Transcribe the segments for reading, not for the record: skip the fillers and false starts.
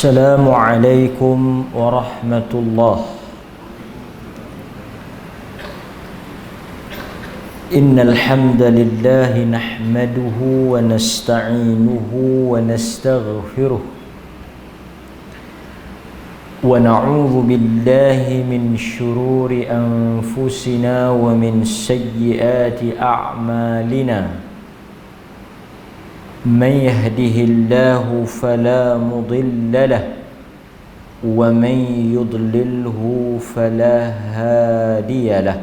السلام عليكم ورحمة الله. إن الحمد لله نحمده ونستعينه ونستغفره ونعوذ بالله من شرور أنفسنا ومن سيئات أعمالنا. من يهده الله فلا مضل له ومن يضلله فلا هادي له.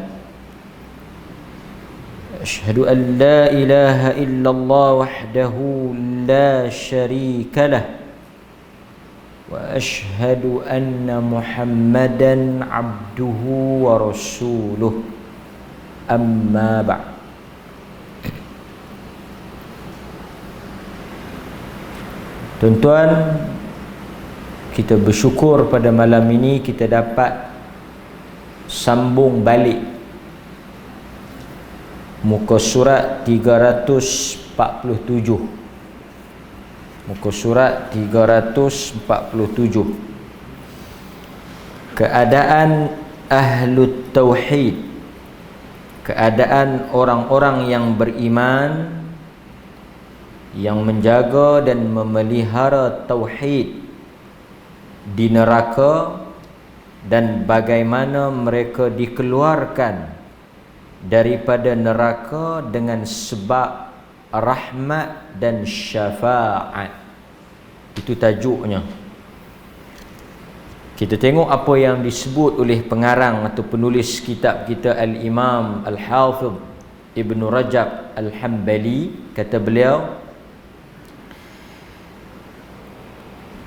أشهد أن لا إله إلا الله وحده لا شريك له وأشهد أن محمدا عبده ورسوله. أما بعد. Tuan-tuan, kita bersyukur pada malam ini kita dapat sambung balik muka surat 347. Muka surat 347. Keadaan ahlut tauhid, keadaan orang-orang yang beriman, yang menjaga dan memelihara tauhid di neraka, dan bagaimana mereka dikeluarkan daripada neraka dengan sebab rahmat dan syafaat. Itu tajuknya. Kita tengok apa yang disebut oleh pengarang atau penulis kitab kita, Al-Imam Al-Hafidh Ibn Rajab Al-Hambali. Kata beliau,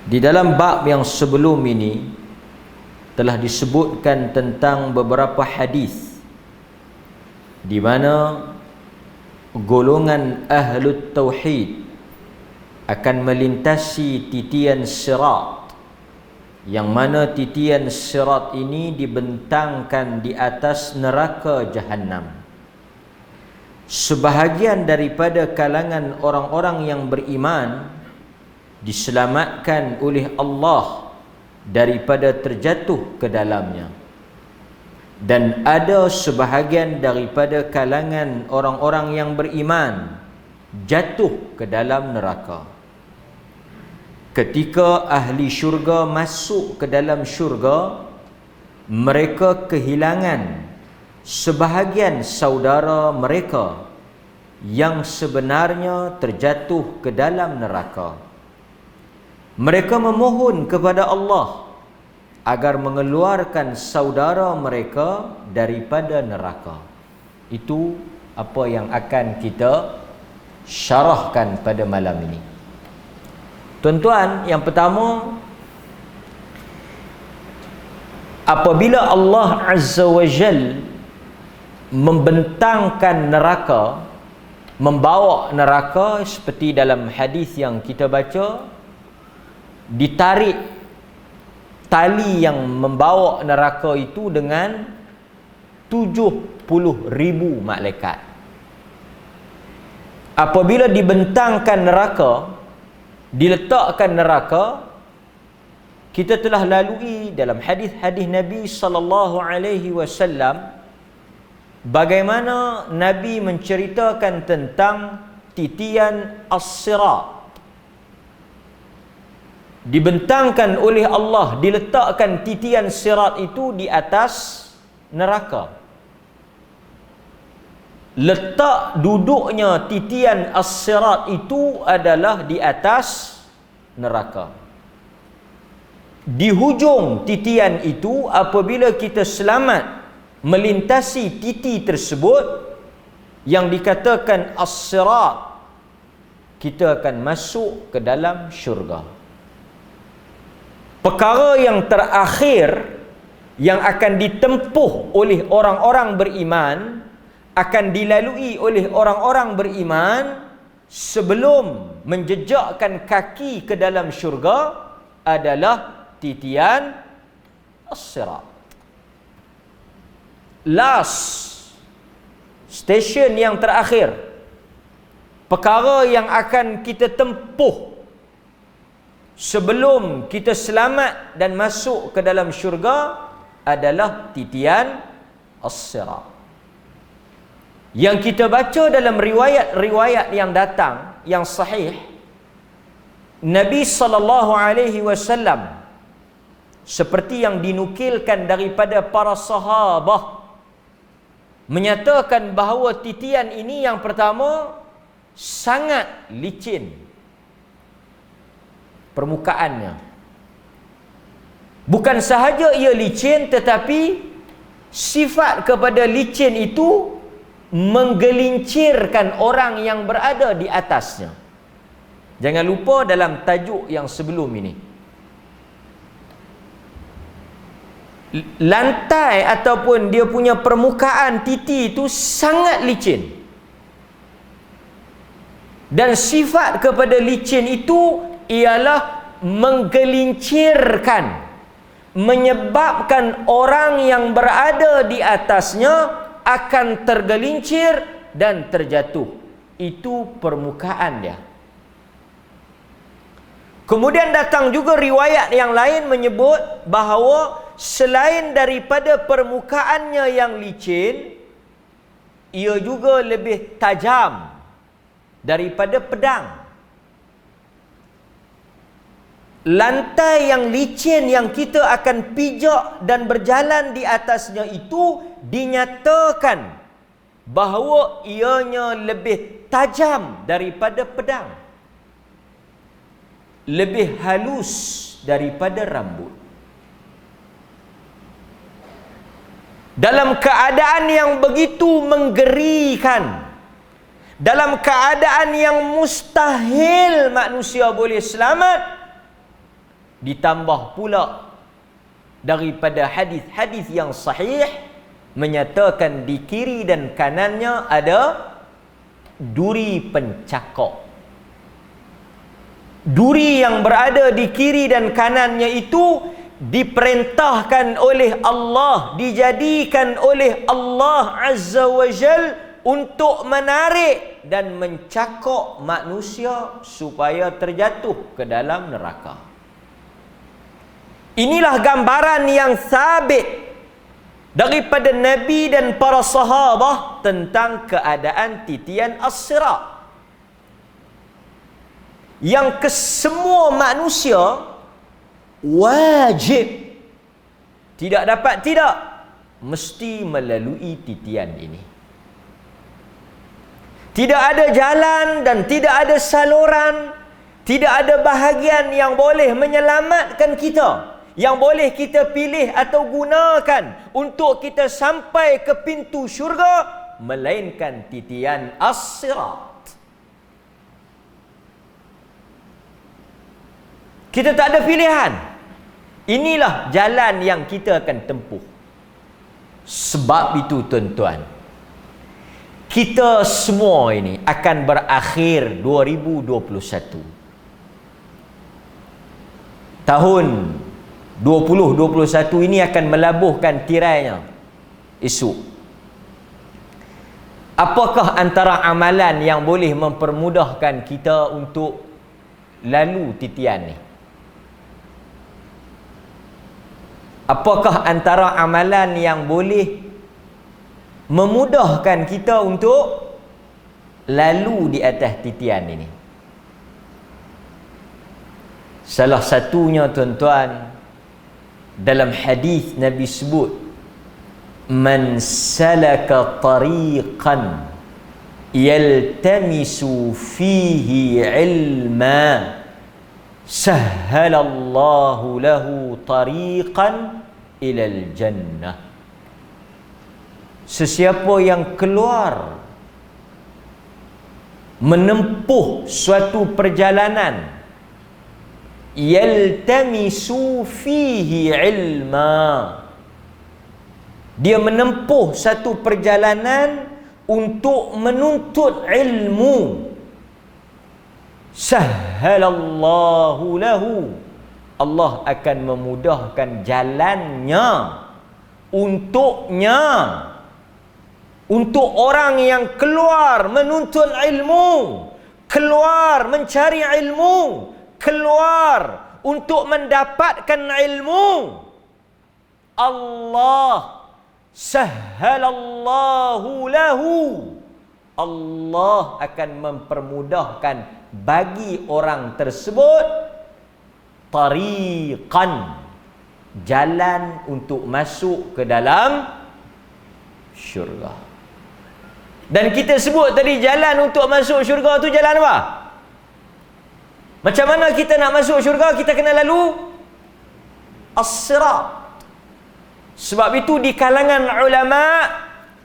di dalam bab yang sebelum ini telah disebutkan tentang beberapa hadis di mana golongan ahlut tauhid akan melintasi titian sirat, yang mana titian sirat ini dibentangkan di atas neraka Jahannam. Sebahagian daripada kalangan orang-orang yang beriman diselamatkan oleh Allah daripada terjatuh ke dalamnya, dan ada sebahagian daripada kalangan orang-orang yang beriman jatuh ke dalam neraka. Ketika ahli syurga masuk ke dalam syurga, mereka kehilangan sebahagian saudara mereka yang sebenarnya terjatuh ke dalam neraka. Mereka memohon kepada Allah agar mengeluarkan saudara mereka daripada neraka. Itu apa yang akan kita syarahkan pada malam ini. Tuan-tuan, yang pertama, apabila Allah Azza wa Jal membentangkan neraka, membawa neraka, seperti dalam hadis yang kita baca, ditarik tali yang membawa neraka itu dengan 70,000 malaikat. Apabila dibentangkan neraka, diletakkan neraka, kita telah lalui dalam hadis-hadis Nabi sallallahu alaihi wasallam bagaimana Nabi menceritakan tentang titian as-sirat. Dibentangkan oleh Allah, diletakkan titian sirat itu di atas neraka. Letak duduknya titian as-sirat itu adalah di atas neraka. Di hujung titian itu, apabila kita selamat melintasi titi tersebut yang dikatakan as-sirat, kita akan masuk ke dalam syurga. Perkara yang terakhir yang akan ditempuh oleh orang-orang beriman, akan dilalui oleh orang-orang beriman sebelum menjejakkan kaki ke dalam syurga adalah titian as-sirat. Last station yang terakhir, perkara yang akan kita tempuh sebelum kita selamat dan masuk ke dalam syurga adalah titian as-sirat. Yang kita baca dalam riwayat-riwayat yang datang, yang sahih, Nabi SAW seperti yang dinukilkan daripada para sahabah menyatakan bahawa titian ini yang pertama sangat licin permukaannya. Bukan sahaja ia licin, tetapi sifat kepada licin itu menggelincirkan orang yang berada di atasnya. Jangan lupa dalam tajuk yang sebelum ini, lantai ataupun dia punya permukaan titi itu sangat licin. Dan sifat kepada licin itu ialah menggelincirkan, menyebabkan orang yang berada di atasnya akan tergelincir dan terjatuh. Itu permukaan dia. Kemudian datang juga riwayat yang lain menyebut bahawa selain daripada permukaannya yang licin, ia juga lebih tajam daripada pedang. Lantai yang licin yang kita akan pijak dan berjalan di atasnya itu dinyatakan bahawa ianya lebih tajam daripada pedang, lebih halus daripada rambut. Dalam keadaan yang begitu menggerikan, dalam keadaan yang mustahil manusia boleh selamat, ditambah pula daripada hadis-hadis yang sahih menyatakan di kiri dan kanannya ada duri pencakok. Duri yang berada di kiri dan kanannya itu diperintahkan oleh Allah, dijadikan oleh Allah Azza wa Jal untuk menarik dan mencakok manusia supaya terjatuh ke dalam neraka. Inilah gambaran yang sabit daripada Nabi dan para sahabah tentang keadaan titian as-sirat, yang kesemua manusia wajib, tidak dapat tidak, mesti melalui titian ini. Tidak ada jalan dan tidak ada saluran, tidak ada bahagian yang boleh menyelamatkan kita, yang boleh kita pilih atau gunakan untuk kita sampai ke pintu syurga, melainkan titian as-sirat. Kita tak ada pilihan. Inilah jalan yang kita akan tempuh. Sebab itu tuan-tuan, kita semua ini akan berakhir 2021. Tahun 2021 ini akan melabuhkan tirainya esok. Apakah antara amalan yang boleh mempermudahkan kita untuk lalu titian ni? Apakah antara amalan yang boleh memudahkan kita untuk lalu di atas titian ini? Salah satunya tuan-tuan, dalam hadis Nabi sebut, man salaka tariqan yaltamisu fihi ilma sahhalallahu lahu tariqan ilal jannah. Sesiapa yang keluar menempuh suatu perjalanan, yaltamisu fihi ilma, dia menempuh satu perjalanan untuk menuntut ilmu, sahhalallahu lahu, Allah akan memudahkan jalannya untuknya, untuk orang yang keluar menuntut ilmu, keluar mencari ilmu, keluar untuk mendapatkan ilmu, Allah sahhalallahu lahu, Allah akan mempermudahkan bagi orang tersebut tariqan, jalan untuk masuk ke dalam syurga. Dan kita sebut tadi jalan untuk masuk syurga tu jalan apa? Macam mana kita nak masuk syurga? Kita kena lalu as-sirat. Sebab itu di kalangan ulama,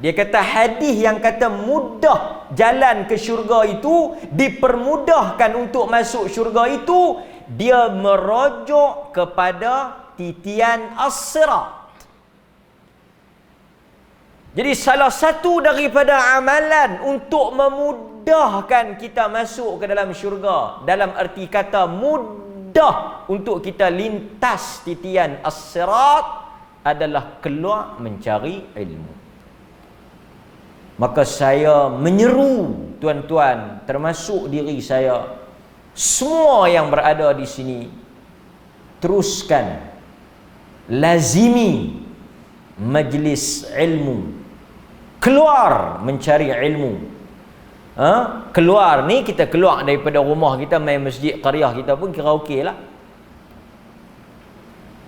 dia kata hadis yang kata mudah jalan ke syurga itu, dipermudahkan untuk masuk syurga itu, dia merujuk kepada titian as-sirat. Jadi salah satu daripada amalan untuk memudahkan kita masuk ke dalam syurga, dalam erti kata mudah untuk kita lintas titian as-sirat, adalah keluar mencari ilmu. Maka saya menyeru tuan-tuan, termasuk diri saya, semua yang berada di sini, teruskan lazimi majlis ilmu, keluar mencari ilmu. Keluar ni, kita keluar daripada rumah kita, main masjid qaryah kita pun kira okey lah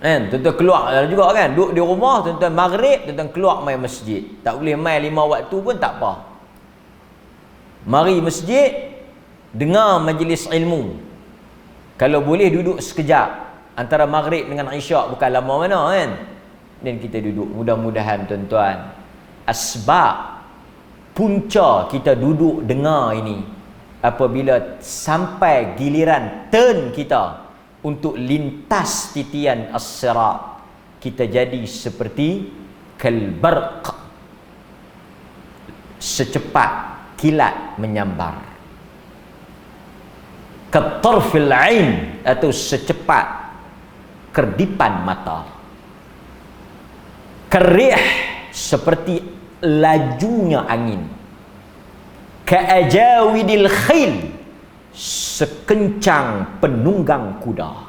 kan. Tuan-tuan keluar juga kan, duduk di rumah, tuan-tuan maghrib, tuan-tuan keluar main masjid. Tak boleh main 5 waktu pun tak apa, mari masjid, dengar majlis ilmu. Kalau boleh duduk sekejap antara maghrib dengan isyak, bukan lama mana kan, dan kita duduk. Mudah-mudahan tuan-tuan, asbab punca kita duduk dengar ini, apabila sampai giliran turn kita untuk lintas titian as-sirat, kita jadi seperti kalbarq, secepat kilat menyambar, katarfil ain, atau secepat kerdipan mata, karih, seperti lajunya angin, ka'ajawidil khil, sekencang penunggang kuda.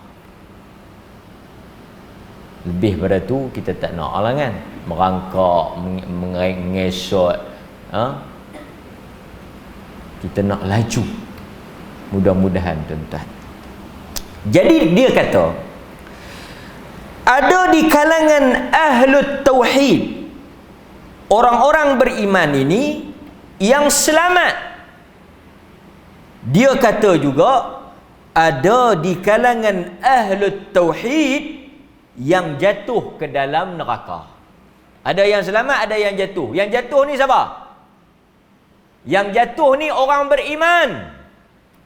Lebih pada tu kita tak nak lah kan, merangkak, mengesot, kita nak laju. Mudah-mudahan tuan-tuan. Jadi dia kata, ada di kalangan ahlut tauhid, orang-orang beriman ini yang selamat. Dia kata juga ada di kalangan ahlut tauhid yang jatuh ke dalam neraka. Ada yang selamat, ada yang jatuh. Yang jatuh ni siapa? Yang jatuh ni orang beriman,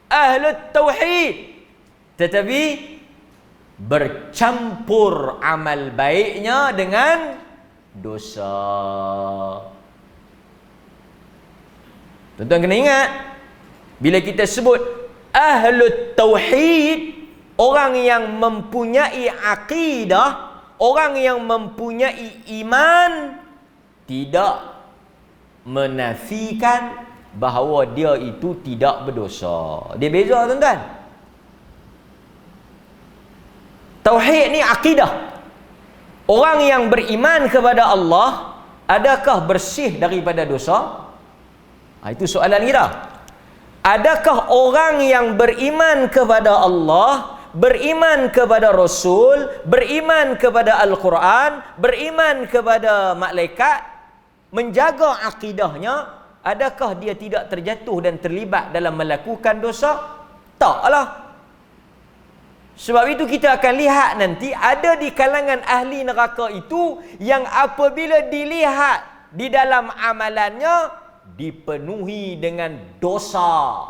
ahlut tauhid, tetapi bercampur amal baiknya dengan dosa. Tuan-tuan kena ingat, bila kita sebut ahlut tauhid, orang yang mempunyai akidah, orang yang mempunyai iman, tidak menafikan bahawa dia itu tidak berdosa. Dia beza tuan-tuan. Tauhid ni akidah. Orang yang beriman kepada Allah, adakah bersih daripada dosa? Itu soalan kita. Adakah orang yang beriman kepada Allah, beriman kepada Rasul, beriman kepada Al-Quran, beriman kepada malaikat, menjaga akidahnya, adakah dia tidak terjatuh dan terlibat dalam melakukan dosa? Taklah. Sebab itu kita akan lihat nanti, ada di kalangan ahli neraka itu yang apabila dilihat di dalam amalannya, dipenuhi dengan dosa,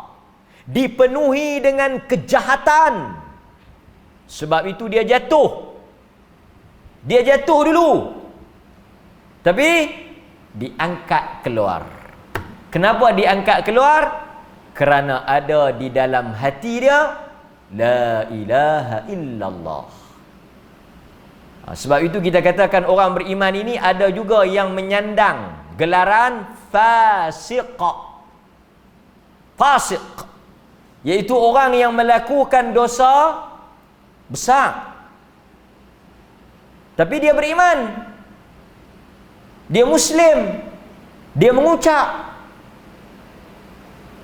dipenuhi dengan kejahatan. Sebab itu dia jatuh. Dia jatuh dulu, tapi diangkat keluar. Kenapa diangkat keluar? Kerana ada di dalam hati dia la ilaha illallah. Sebab itu kita katakan orang beriman ini ada juga yang menyandang gelaran fasiq. Fasiq iaitu orang yang melakukan dosa besar. Tapi dia beriman. Dia Muslim. Dia mengucap.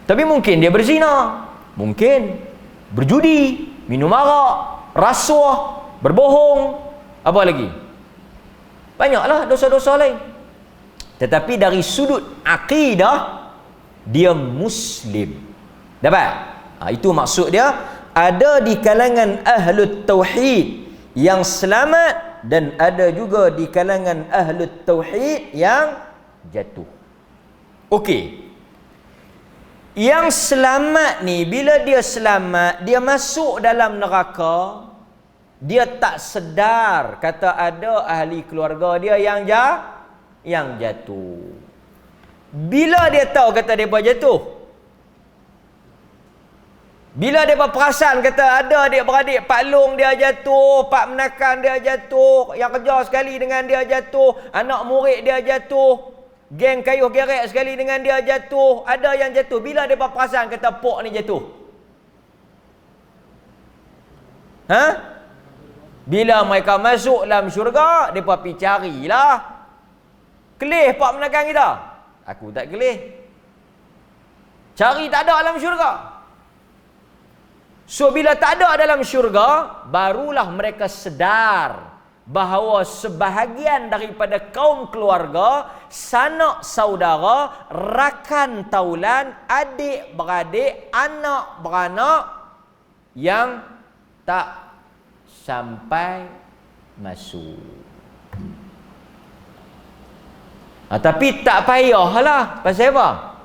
Tapi mungkin dia berzina. Mungkin berjudi, minum arak, rasuah, berbohong. Apa lagi? Banyaklah dosa-dosa lain. Tetapi dari sudut akidah, dia Muslim. Dapat? Itu maksud dia. Ada di kalangan ahlut tauhid yang selamat, dan ada juga di kalangan ahlut tauhid yang jatuh. Okey. Yang selamat ni, bila dia selamat, dia masuk dalam neraka, dia tak sedar kata ada ahli keluarga dia yang jatuh. Bila dia tahu kata mereka jatuh? Bila dia perasan kata ada adik-beradik, Pak Long dia jatuh, Pak Menakan dia jatuh, yang kerja sekali dengan dia jatuh, anak murid dia jatuh, geng kayuh gerek sekali dengan dia jatuh, ada yang jatuh. Bila dia perasan kata pok ni jatuh? Bila mereka masuk dalam syurga, mereka pergi carilah. Kelih Pak Menakan kita? Aku tak kelih. Cari tak ada dalam syurga. So bila tak ada dalam syurga, barulah mereka sedar bahawa sebahagian daripada kaum keluarga, sanak saudara, rakan taulan, adik beradik, anak beranak yang tak sampai masuk. Tapi tak payahlah. Pasal apa?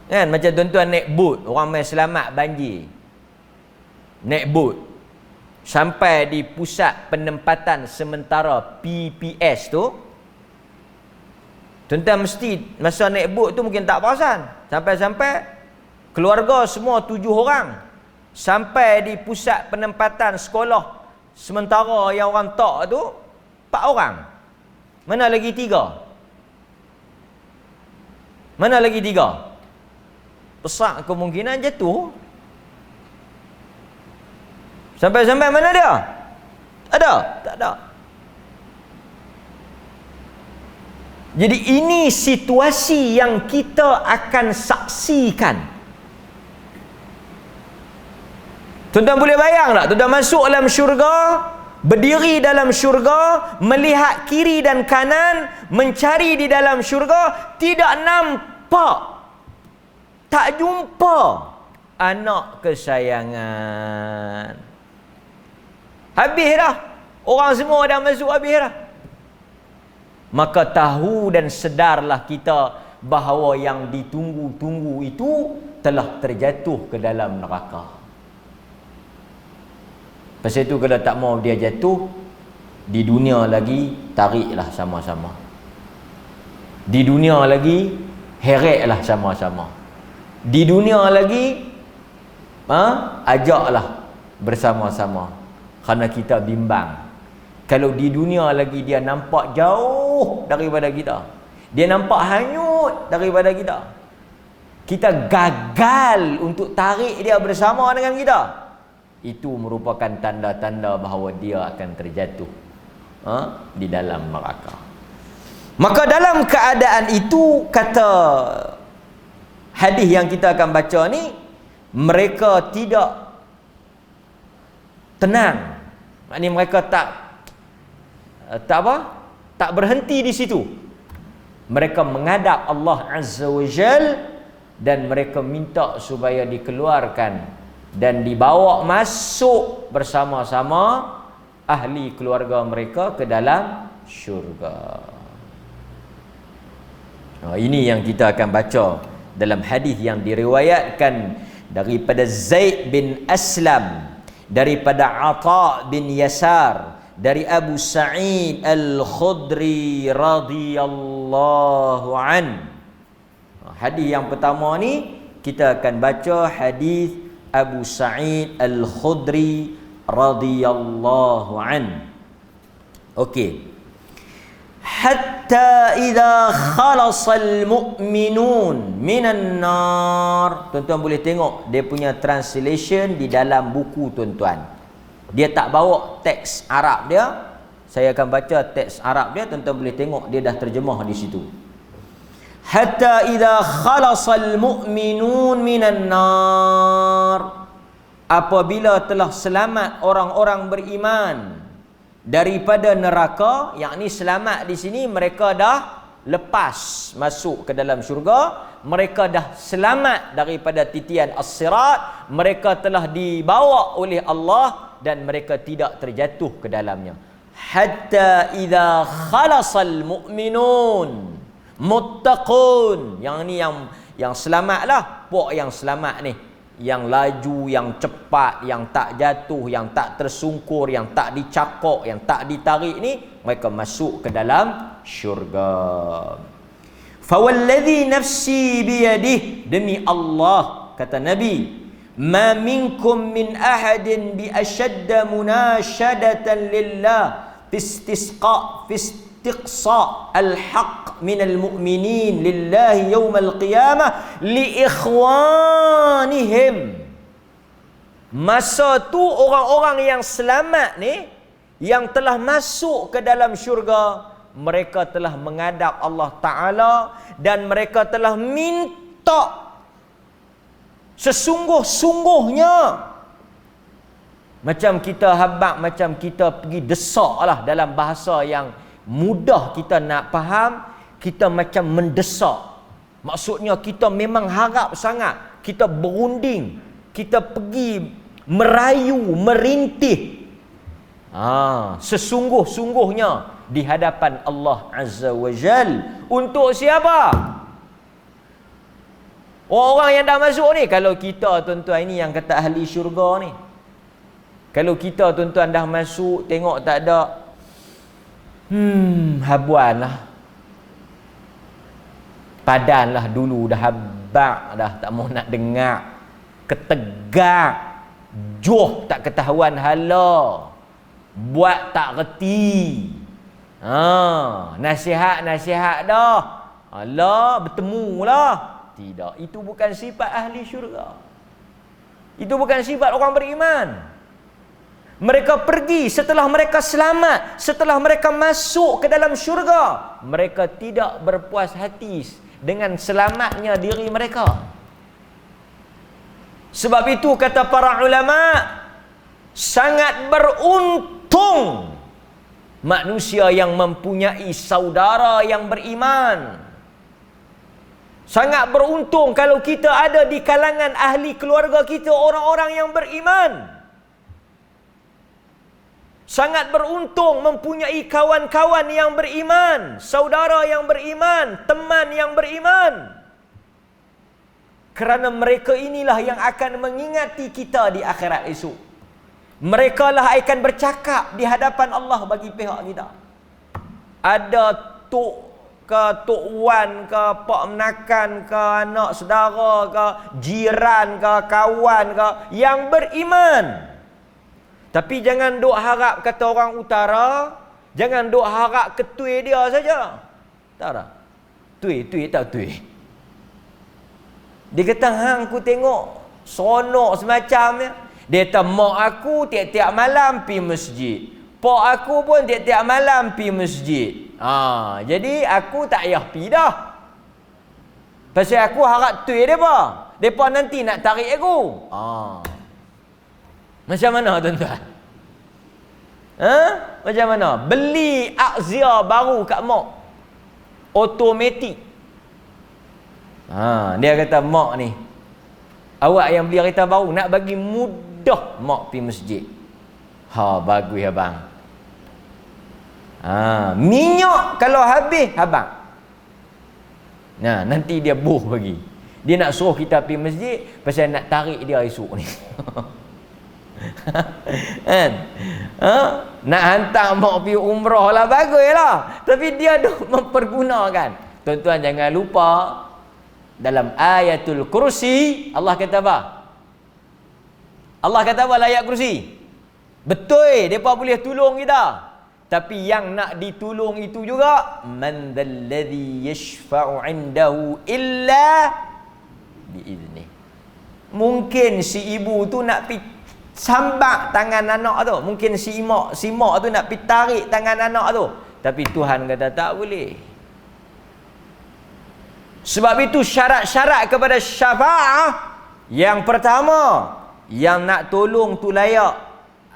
Kan macam tuan-tuan naik bot, orang main selamat banjir. Naik bot sampai di pusat penempatan sementara PPS tu, tuan-tuan mesti masa naik bot tu mungkin tak perasan. Sampai-sampai keluarga semua 7 orang sampai di pusat penempatan sekolah sementara yang orang tak tu 4 orang. Mana lagi 3? Mana lagi 3? Besar kemungkinan jatuh. Sampai-sampai mana dia? Ada? Tak ada. Jadi ini situasi yang kita akan saksikan. Tuan-tuan boleh bayang tak? Tuan-tuan masuk dalam syurga, berdiri dalam syurga, melihat kiri dan kanan, mencari di dalam syurga, tidak nampak, tak jumpa anak kesayangan. Habis dah. Orang semua dah masuk habis dah. Maka tahu dan sedarlah kita bahawa yang ditunggu-tunggu itu telah terjatuh ke dalam neraka. Pasal itu kalau tak mau dia jatuh, di dunia lagi tariklah sama-sama. Di dunia lagi hereklah sama-sama. Di dunia lagi ajaklah bersama-sama. Kerana kita bimbang. Kalau di dunia lagi dia nampak jauh daripada kita, dia nampak hanyut daripada kita, kita gagal untuk tarik dia bersama dengan kita, itu merupakan tanda-tanda bahawa dia akan terjatuh di dalam neraka. Maka dalam keadaan itu, kata hadis yang kita akan baca ni, mereka tidak tenang. Maknanya mereka tak berhenti di situ. Mereka menghadap Allah Azza wa Jal dan mereka minta supaya dikeluarkan dan dibawa masuk bersama-sama ahli keluarga mereka ke dalam syurga. Ini yang kita akan baca dalam hadis yang diriwayatkan daripada Zaid bin Aslam, daripada Atha bin Yasar, dari Abu Sa'id Al-Khudri radhiyallahu an. Hadis yang pertama ni kita akan baca hadis Abu Sa'id Al-Khudri radhiyallahu an. Okey. hatta idza khalasal mu'minun minan nar. Tuan-tuan boleh tengok dia punya translation di dalam buku tuan-tuan. Dia tak bawa teks Arab dia. Saya akan baca teks Arab dia, tuan-tuan boleh tengok dia dah terjemah di situ. Hatta idza khalasal mu'minun minan nar. Apabila telah selamat orang-orang beriman daripada neraka, yakni selamat di sini mereka dah lepas masuk ke dalam syurga, mereka dah selamat daripada titian as-sirat, mereka telah dibawa oleh Allah dan mereka tidak terjatuh ke dalamnya. Hatta idza khalasal mu'minun muttaqun, yang ni yang selamatlah, puak yang selamat ni, yang laju, yang cepat, yang tak jatuh, yang tak tersungkur, yang tak dicakok, yang tak ditarik ni, mereka masuk ke dalam syurga. Fawalladhi nafsi biyadih, demi Allah, kata Nabi, ma minkum min ahadin bi ashadda munashadatan lillah fistisqa al-haq minal mu'minin lillahi yawmal qiyamah li ikhwanihim. Masa tu orang-orang yang selamat ni, yang telah masuk ke dalam syurga, mereka telah menghadap Allah Ta'ala dan mereka telah minta sesungguh-sungguhnya. Macam kita habaq, macam kita pergi desak lah, dalam bahasa yang mudah kita nak faham, kita macam mendesak. Maksudnya kita memang harap sangat, kita berunding, kita pergi merayu, merintih sesungguh-sungguhnya di hadapan Allah Azza wa Jal. Untuk siapa? Orang-orang yang dah masuk ni. Kalau kita tuan-tuan ini yang kata ahli syurga ni, kalau kita tuan-tuan dah masuk, tengok tak ada, habuan lah, padan lah, dulu dah habak dah, tak mau nak dengar, ketegak, joh tak ketahuan hala, buat tak reti, nasihat dah, alah bertemu lah. Tidak, itu bukan sifat ahli syurga, itu bukan sifat orang beriman. Mereka pergi setelah mereka selamat, setelah mereka masuk ke dalam syurga, mereka tidak berpuas hati dengan selamatnya diri mereka. Sebab itu kata para ulama, sangat beruntung manusia yang mempunyai saudara yang beriman. Sangat beruntung kalau kita ada di kalangan ahli keluarga kita orang-orang yang beriman. Sangat beruntung mempunyai kawan-kawan yang beriman, saudara yang beriman, teman yang beriman. Kerana mereka inilah yang akan mengingati kita di akhirat esok. Mereka lah akan bercakap di hadapan Allah bagi pihak kita. Ada tok ke, tok wan ke, pak menakan ke, anak saudara ke, jiran ke, kawan ke, yang beriman. Tapi jangan duk harap, kata orang utara, jangan duk harap ketui dia saja. Tahu tak? Tui tak tui. Dia kata, hang aku tengok seronok semacamnya. Dia kata, mak aku tiap-tiap malam pergi masjid. Pak aku pun tiap-tiap malam pergi masjid. Jadi aku tak payah pergi dah. Pasal aku harap tui mereka. Mereka nanti nak tarik aku. Macam mana tuan-tuan? Macam mana? Beli Axia baru kat mak, automatik. Dia kata, mak ni, awak yang beli kereta baru, nak bagi mudah mak pergi masjid. Bagus abang. Minyak kalau habis, abang. Nanti dia buh bagi. Dia nak suruh kita pergi masjid pasal nak tarik dia esok ni. Nak hantar mak pergi umrah lah, bagus lah. Tapi dia dah mempergunakan. Tuan-tuan jangan lupa, dalam ayatul kursi Allah kata apa? Allah kata apa ayat kursi? Betul, mereka boleh tolong kita. Tapi yang nak ditolong itu juga, man dzalladzi yashfa'u 'indahu illa biizni. Mungkin si ibu tu nak pi sambak tangan anak tu, mungkin si mak tu nak pi tarik tangan anak tu, tapi Tuhan kata tak boleh. Sebab itu syarat-syarat kepada syafa'ah, yang pertama, yang nak tolong tu layak.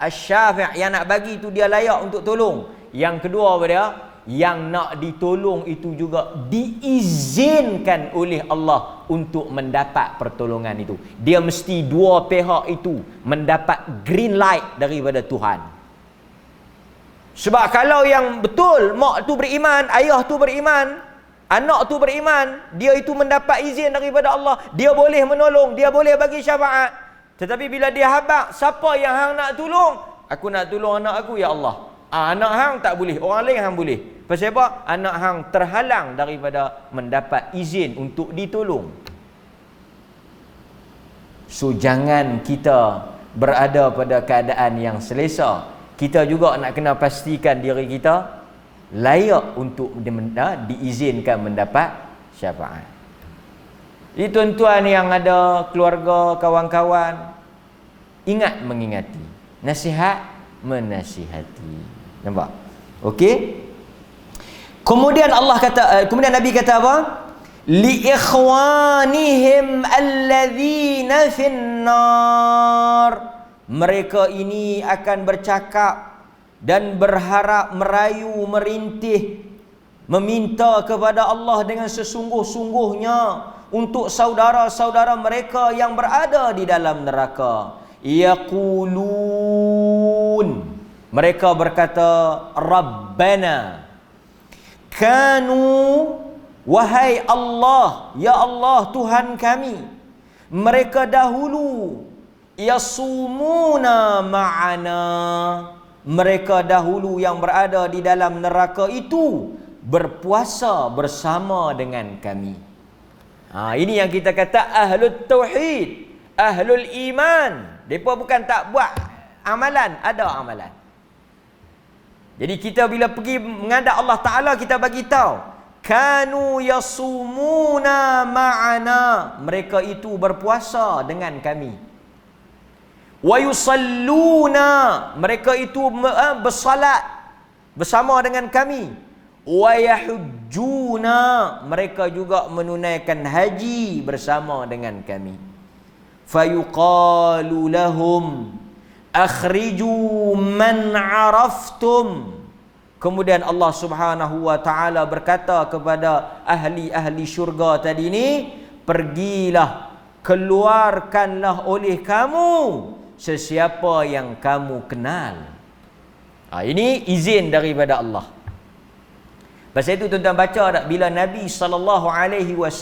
Asy-syafi', yang nak bagi tu dia layak untuk tolong. Yang kedua apa dia? Yang nak ditolong itu juga diizinkan oleh Allah untuk mendapat pertolongan itu. Dia mesti dua pihak itu mendapat green light daripada Tuhan. Sebab kalau yang betul mak tu beriman, ayah tu beriman, anak tu beriman, dia itu mendapat izin daripada Allah, dia boleh menolong, dia boleh bagi syafaat. Tetapi bila dia habaq, siapa yang hang nak tolong? Aku nak tolong anak aku, ya Allah. Anak hang tak boleh, orang lain hang boleh. Pasal apa? Anak hang terhalang daripada mendapat izin untuk ditolong. So jangan kita berada pada keadaan yang selesa. Kita juga nak kena pastikan diri kita layak untuk diizinkan mendapat syafaat. Jadi tuan-tuan yang ada keluarga, kawan-kawan, ingat mengingati, nasihat menasihati. Nampak? Okey? Kemudian kemudian Nabi kata apa? Li ikhwanihim alladzina finnar. Mereka ini akan bercakap dan berharap, merayu, merintih, meminta kepada Allah dengan sesungguh-sungguhnya untuk saudara-saudara mereka yang berada di dalam neraka. Yaqulun, mereka berkata, Rabbana, kanu, wahai Allah, ya Allah Tuhan kami, mereka dahulu yasumuna ma'ana, mereka dahulu yang berada di dalam neraka itu berpuasa bersama dengan kami. Ini yang kita kata ahlul tauhid, ahlul iman. Mereka bukan tak buat amalan, ada amalan. Jadi kita bila pergi menghadap Allah Ta'ala, kita bagi tahu, kanu yasumuna ma'ana, mereka itu berpuasa dengan kami. Wa yusalluna, mereka itu bersalat bersama dengan kami. Wa yahujjuna, mereka juga menunaikan haji bersama dengan kami. Fayuqalu lahum akhriju man araftum. Kemudian Allah Subhanahu wa taala berkata kepada ahli-ahli syurga tadi ini, pergilah, keluarkanlah oleh kamu sesiapa yang kamu kenal. Ini izin daripada Allah. Pasal itu tuan-tuan baca tak, bila Nabi SAW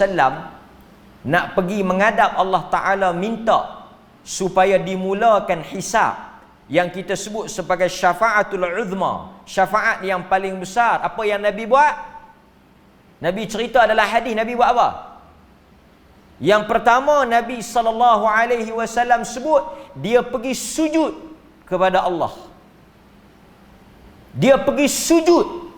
nak pergi menghadap Allah Ta'ala minta supaya dimulakan hisab yang kita sebut sebagai syafa'atul uzma, syafaat yang paling besar, apa yang Nabi buat? Nabi cerita adalah hadis. Nabi buat apa? Yang pertama, Nabi SAW sebut dia pergi sujud kepada Allah. Dia pergi sujud.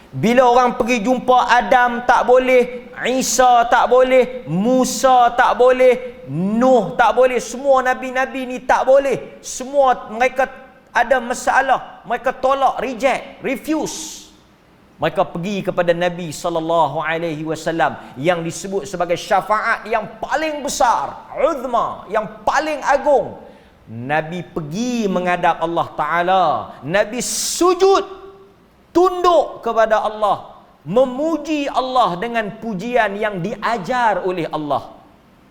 Bila orang pergi jumpa Adam tak boleh, Isa tak boleh, Musa tak boleh, Nuh tak boleh, semua nabi-nabi ni tak boleh. Semua mereka ada masalah, mereka tolak, reject, refuse. Mereka pergi kepada Nabi SAW yang disebut sebagai syafaat yang paling besar, uzma, yang paling agung. Nabi pergi menghadap Allah Ta'ala. Nabi sujud, tunduk kepada Allah, memuji Allah dengan pujian yang diajar oleh Allah.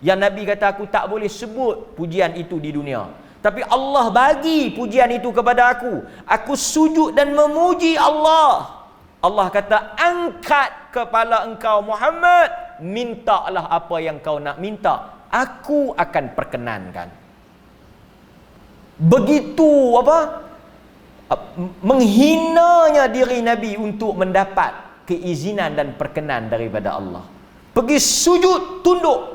Yang Nabi kata, aku tak boleh sebut pujian itu di dunia, tapi Allah bagi pujian itu kepada aku. Aku sujud dan memuji Allah. Allah kata, angkat kepala engkau Muhammad, mintalah apa yang kau nak minta, aku akan perkenankan. Begitu menghinanya diri Nabi untuk mendapat keizinan dan perkenan daripada Allah. Pergi sujud, tunduk,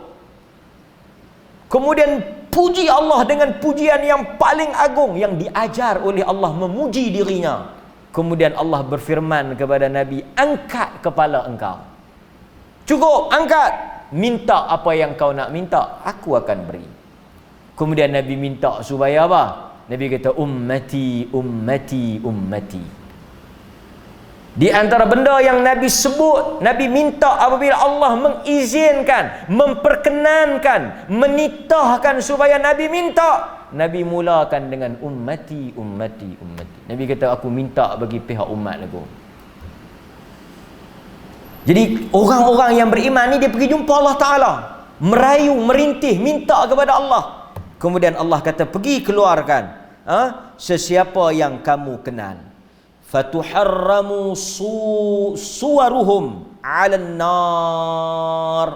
kemudian puji Allah dengan pujian yang paling agung yang diajar oleh Allah, memuji dirinya. Kemudian Allah berfirman kepada Nabi, angkat kepala engkau. Cukup, angkat. Minta apa yang kau nak minta, aku akan beri. Kemudian Nabi minta supaya apa? Nabi kata, ummati, ummati, ummati. Di antara benda yang Nabi sebut, Nabi minta apabila Allah mengizinkan, memperkenankan, menitahkan supaya Nabi minta, Nabi mulakan dengan ummati, ummati, ummati. Nabi kata, aku minta bagi pihak umat aku. Jadi orang-orang yang beriman ni dia pergi jumpa Allah Ta'ala, merayu, merintih, minta kepada Allah. Kemudian Allah kata, pergi keluarkan sesiapa yang kamu kenal. Fatuharramu suwaruhum 'alan nar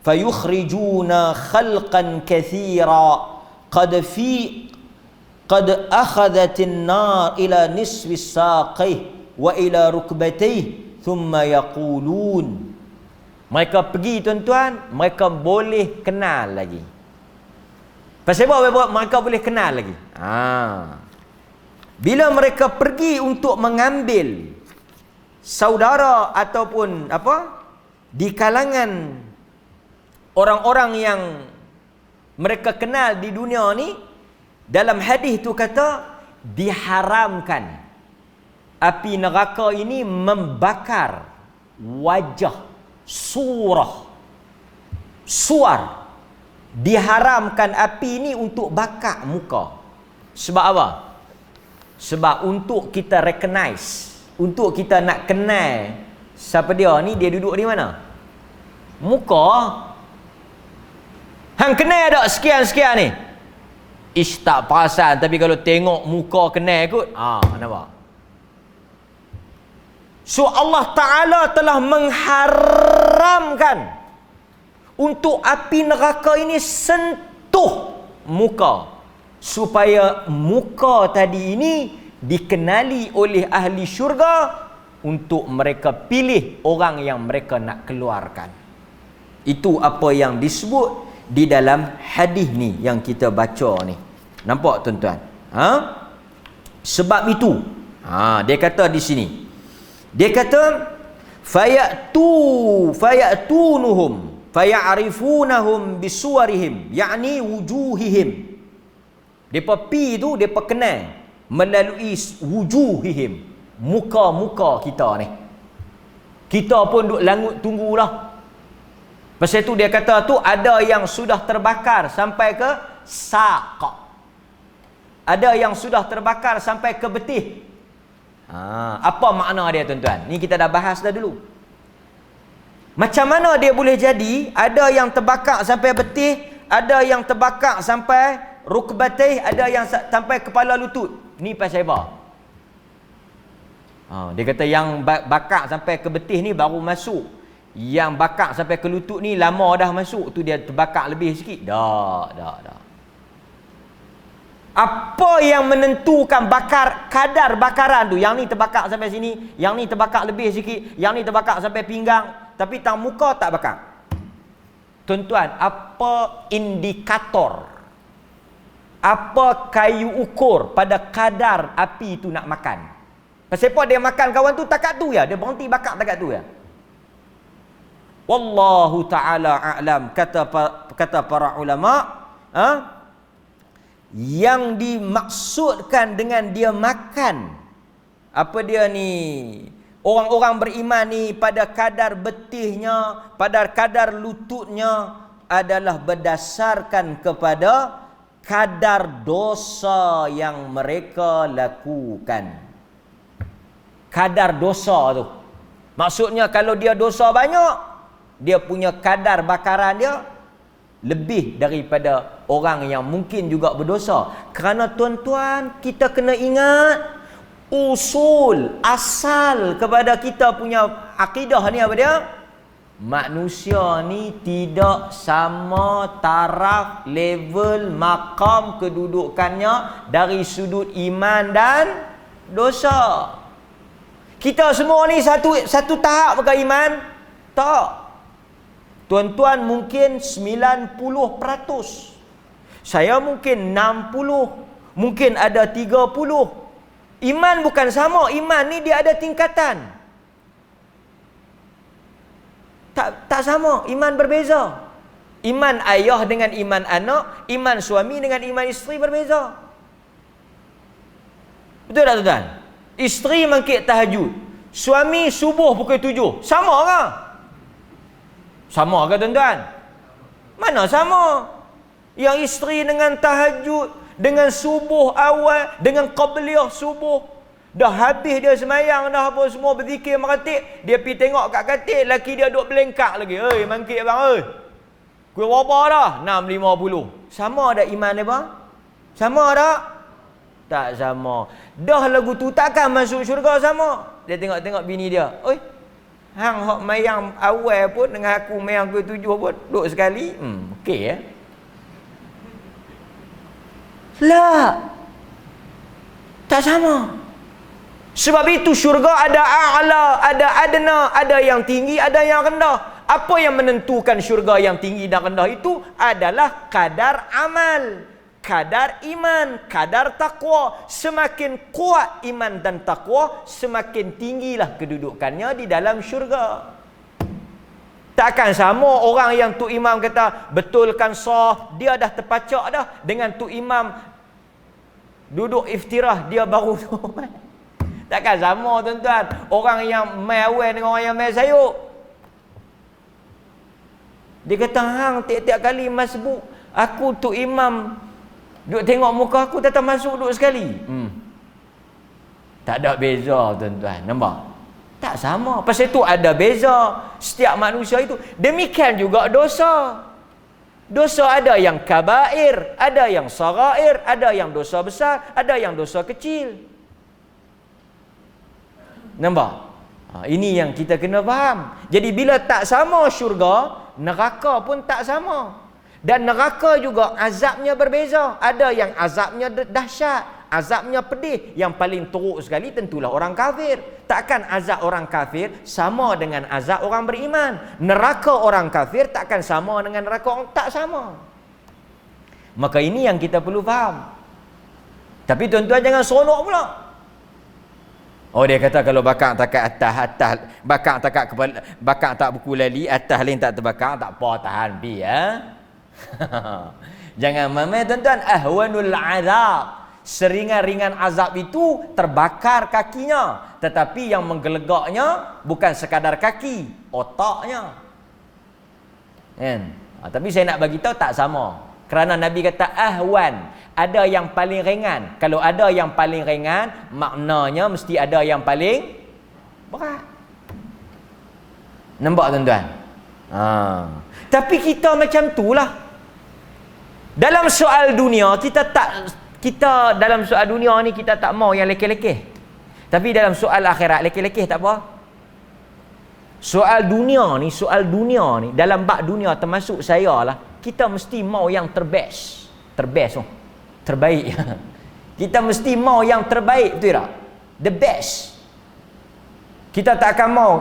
fayukhrijuna khalqan katsira qad akhadhatin nar ila nisfi saqih wa ila rukbatih thumma yaqulun. Mereka pergi tuan-tuan, mereka boleh kenal lagi. Pasal apa mereka boleh kenal lagi? Bila mereka pergi untuk mengambil saudara ataupun di kalangan orang-orang yang mereka kenal di dunia ni, dalam hadis tu kata diharamkan api neraka ini membakar wajah, suar. Diharamkan api ini untuk bakar muka. Sebab apa? Sebab untuk kita recognize, untuk kita nak kenal siapa dia ni, dia duduk di mana? Muka. Hang kenal tak sekian-sekian ni? Ish, tak perasan, tapi kalau tengok muka kenal kot. Nampak? So Allah Ta'ala telah mengharamkan untuk api neraka ini sentuh muka, supaya muka tadi ini dikenali oleh ahli syurga untuk mereka pilih orang yang mereka nak keluarkan. Itu apa yang disebut di dalam hadis ni yang kita baca ni. Nampak tuan-tuan? Sebab itu dia kata di sini, dia kata fayatunuhum fayarifunahum bisuwarihim, yakni wujuhihim. Depa pi tu depa kenal melalui wujuhihim, muka-muka kita ni. Kita pun duk langut tunggulah. Pasal tu dia kata tu ada yang sudah terbakar sampai ke saq. Ada yang sudah terbakar sampai ke betih. Apa makna dia tuan-tuan? Ni kita dah bahas dah dulu. Macam mana dia boleh jadi? Ada yang terbakar sampai betih, ada yang terbakar sampai rukbatih, ada yang sampai kepala lutut. Ni pasal apa? Dia kata yang bakar sampai ke betih ni baru masuk. Yang bakar sampai ke lutut ni lama dah masuk. Tu dia terbakar lebih sikit. Dah. Apa yang menentukan kadar bakaran tu? Yang ni terbakar sampai sini, yang ni terbakar lebih sikit, yang ni terbakar sampai pinggang, tapi tang muka tak bakar. Tuan-tuan, apa indikator? Apa kayu ukur pada kadar api tu nak makan? Pasal apa dia makan kawan tu takat tu ya? Dia berhenti bakar takat tu ya? Wallahu ta'ala a'lam. Kata para ulama, yang dimaksudkan dengan dia makan, apa dia ni, orang-orang beriman ni pada kadar betihnya, pada kadar lututnya, adalah berdasarkan kepada kadar dosa yang mereka lakukan. Kadar dosa tu maksudnya kalau dia dosa banyak, dia punya kadar bakaran dia lebih daripada orang yang mungkin juga berdosa. Kerana tuan-tuan, kita kena ingat usul, asal kepada kita punya akidah ni apa dia? Manusia ni tidak sama taraf, level, makam kedudukannya dari sudut iman dan dosa. Kita semua ni satu tahap ke iman? Tak. Tuan-tuan mungkin 90%. Saya mungkin 60%. Mungkin ada 30%. Iman bukan sama. Iman ni dia ada tingkatan. Tak sama. Iman berbeza. Iman ayah dengan iman anak, iman suami dengan iman isteri berbeza. Betul tak tuan? Isteri mangkit tahajud, suami subuh pukul 7. Sama ke? Sama ke tuan-tuan? Mana sama? Yang isteri dengan tahajud, dengan subuh awal, dengan qabliyah subuh, dah habis dia semayang, dah apa semua berzikir meratik, dia pergi tengok kat katil, laki dia duduk belengkak lagi. Hei, mangkit bang, hei. Kuih berapa dah? 6.50. Sama ada iman dia bang? Sama tak? Tak sama. Dah lagu tu takkan masuk syurga sama. Dia tengok-tengok bini dia. Oi, hang hok mayang awal pun dengan aku mayang kuih 7 pun duduk sekali. Okey ya. Lah. Tak sama. Sebab itu syurga ada a'la, ada adna, ada yang tinggi, ada yang rendah. Apa yang menentukan syurga yang tinggi dan rendah itu adalah kadar amal, kadar iman, kadar takwa. Semakin kuat iman dan takwa, semakin tinggilah kedudukannya di dalam syurga. Takkan sama orang yang Tok Imam kata betulkan sah, dia dah terpacak dah, dengan Tok Imam duduk iftirah dia baru takkan sama tuan-tuan. Orang yang mai awal dengan orang yang mai sayuk. Dia kata, hang tiap-tiap kali masbuk, aku Tok Imam duduk tengok muka aku, tak masuk duduk sekali. Tak ada beza tuan-tuan. Nampak? Tak sama. Pasal itu ada beza. Setiap manusia itu. Demikian juga dosa. Dosa ada yang kabair, ada yang sagair, ada yang dosa besar, ada yang dosa kecil. Nampak? Ini yang kita kena faham. Jadi bila tak sama syurga, neraka pun tak sama. Dan neraka juga azabnya berbeza. Ada yang azabnya dahsyat, azabnya pedih. Yang paling teruk sekali tentulah orang kafir. Takkan azab orang kafir sama dengan azab orang beriman. Neraka orang kafir takkan sama dengan neraka orang tak sama. Maka ini yang kita perlu faham. Tapi tuan-tuan jangan seronok pula. Oh, dia kata kalau bakar takat atas, bakar takat kepala, bakar tak buku lali, atas lain tak terbakar, tak apa, tahan bi ya. Jangan mamai tuan-tuan, ahwanul azab. Seringan-ringan azab itu terbakar kakinya, tetapi yang menggelegaknya bukan sekadar kaki, otaknya. Kan? Tapi saya nak bagi tahu tak sama. Kerana Nabi kata ahwan, ada yang paling ringan. Kalau ada yang paling ringan, maknanya mesti ada yang paling berat. Nampak tuan-tuan? Tapi kita macam itulah. Dalam soal dunia kita dalam soal dunia ni kita tak mau yang lekeh-lekeh. Tapi dalam soal akhirat lekeh-lekeh tak apa. Soal dunia ni, dalam bab dunia termasuk saya lah. Kita mesti mau yang terbest. Terbaik. Kita mesti mau yang terbaik, betul tak? The best. Kita tak akan mau.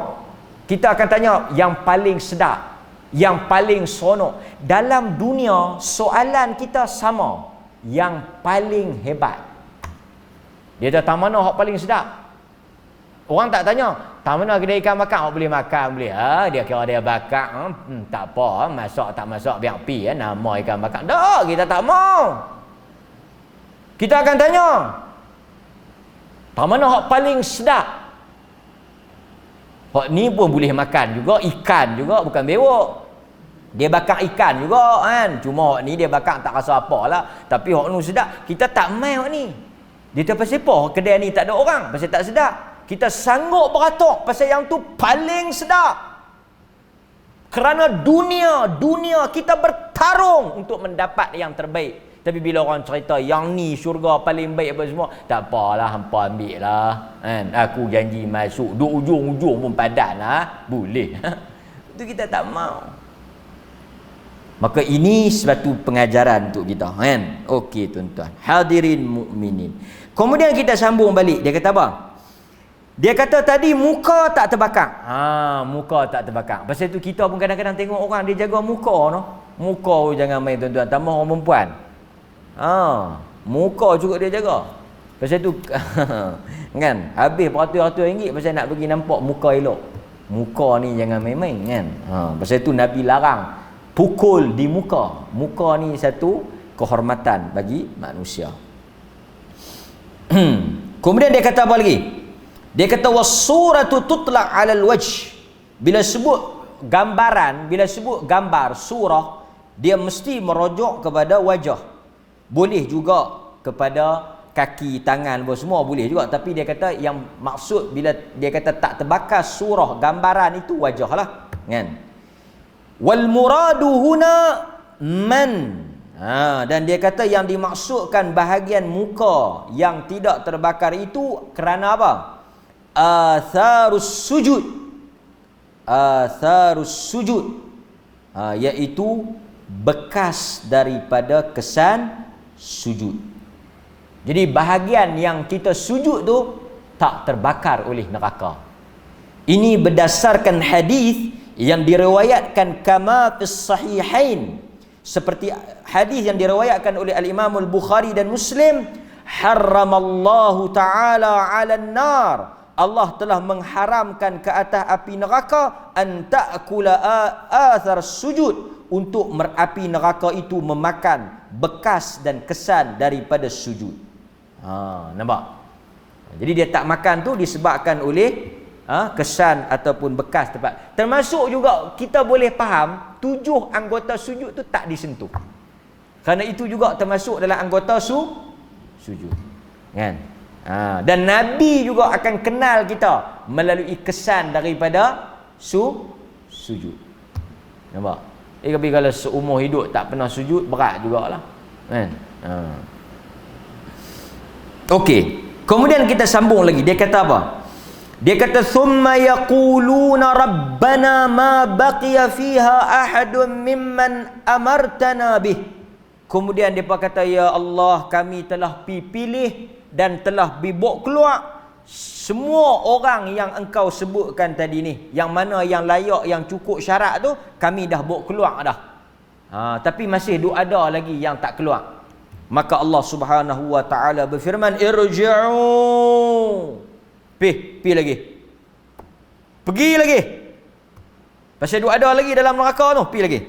Kita akan tanya yang paling sedap, yang paling seronok. Dalam dunia soalan kita sama, yang paling hebat. Dia kata tak mana hak paling sedap. Orang tak tanya tak mana kedai ikan bakar boleh makan boleh. Dia kira dia bakar, tak apa, masak tak masak biar pi nama ikan bakar. Dah, kita tak mau. Kita akan tanya tak mana hak paling sedap. Hak ni pun boleh makan juga, ikan juga, bukan bewok. Dia bakar ikan juga kan. Cuma hak ni dia bakar tak rasa apalah, tapi hak nu sedap. Kita tak mai hak ni. Dia kata pasal apa kedai ni tak ada orang? Pasal tak sedap. Kita sanggup beratok pasal yang tu paling sedap. Kerana dunia kita bertarung untuk mendapat yang terbaik. Tapi bila orang cerita yang ni syurga paling baik apa semua, tak apalah, hampa ambil lah kan. Aku janji masuk duk ujung-ujung pun padan lah, boleh. Itu kita tak mau. Maka ini suatu pengajaran untuk kita kan. Okey tuan-tuan, hadirin mukminin. Kemudian kita sambung balik. Dia kata apa? Dia kata tadi muka tak terbakar. Muka tak terbakar. Pasal tu kita pun kadang-kadang tengok orang dia jaga muka no. Muka jangan main tuan-tuan, tambah orang perempuan. Muka juga dia jaga. Pasal tu kan, habis beratus-ratus ringgit pasal nak pergi nampak muka elok. Muka ni jangan main-main kan. Pasal tu Nabi larang pukul di muka. Muka ni satu kehormatan bagi manusia. Kemudian dia kata apa lagi? Dia kata was-suratu tutla' 'alal wajh. Bila sebut gambaran, bila sebut gambar surah, dia mesti merujuk kepada wajah. Boleh juga kepada kaki, tangan, semua boleh juga, tapi dia kata yang maksud bila dia kata tak terbakar surah gambaran itu wajah lah kan. Wal muradu huna man. Dan dia kata yang dimaksudkan bahagian muka yang tidak terbakar itu kerana apa? Atharus sujud. Atharus sujud, iaitu bekas daripada kesan sujud. Jadi bahagian yang kita sujud tu tak terbakar oleh neraka. Ini berdasarkan hadis yang diriwayatkan kama fis sahihain, seperti hadis yang diriwayatkan oleh al-Imam al-Bukhari dan Muslim, harramallahu taala 'alan nar, Allah telah mengharamkan ke atas api neraka an ta'kula athar sujud, untuk api neraka itu memakan bekas dan kesan daripada sujud. Nampak? Jadi dia tak makan tu disebabkan oleh kesan ataupun bekas tempat. Termasuk juga kita boleh faham 7 anggota sujud tu tak disentuh. Kerana itu juga termasuk dalam anggota sujud. Kan? Dan Nabi juga akan kenal kita melalui kesan daripada sujud. Nampak? Tapi kalau seumur hidup tak pernah sujud, berat jugalah. Kan? Okey. Kemudian kita sambung lagi. Dia kata apa? Dia kata thumma yaquluna rabbana ma baqiya fiha ahadun mimman amartana bih. Kemudian dia kata, ya Allah, kami telah pilih dan telah dibawa keluar semua orang yang engkau sebutkan tadi ni. Yang mana yang layak, yang cukup syarat tu kami dah bawa keluar dah. Tapi masih ada lagi yang tak keluar. Maka Allah Subhanahu wa taala berfirman, irji'u. Pergi lagi. Pergi lagi. Pasal ada lagi dalam neraka tu, pergi lagi.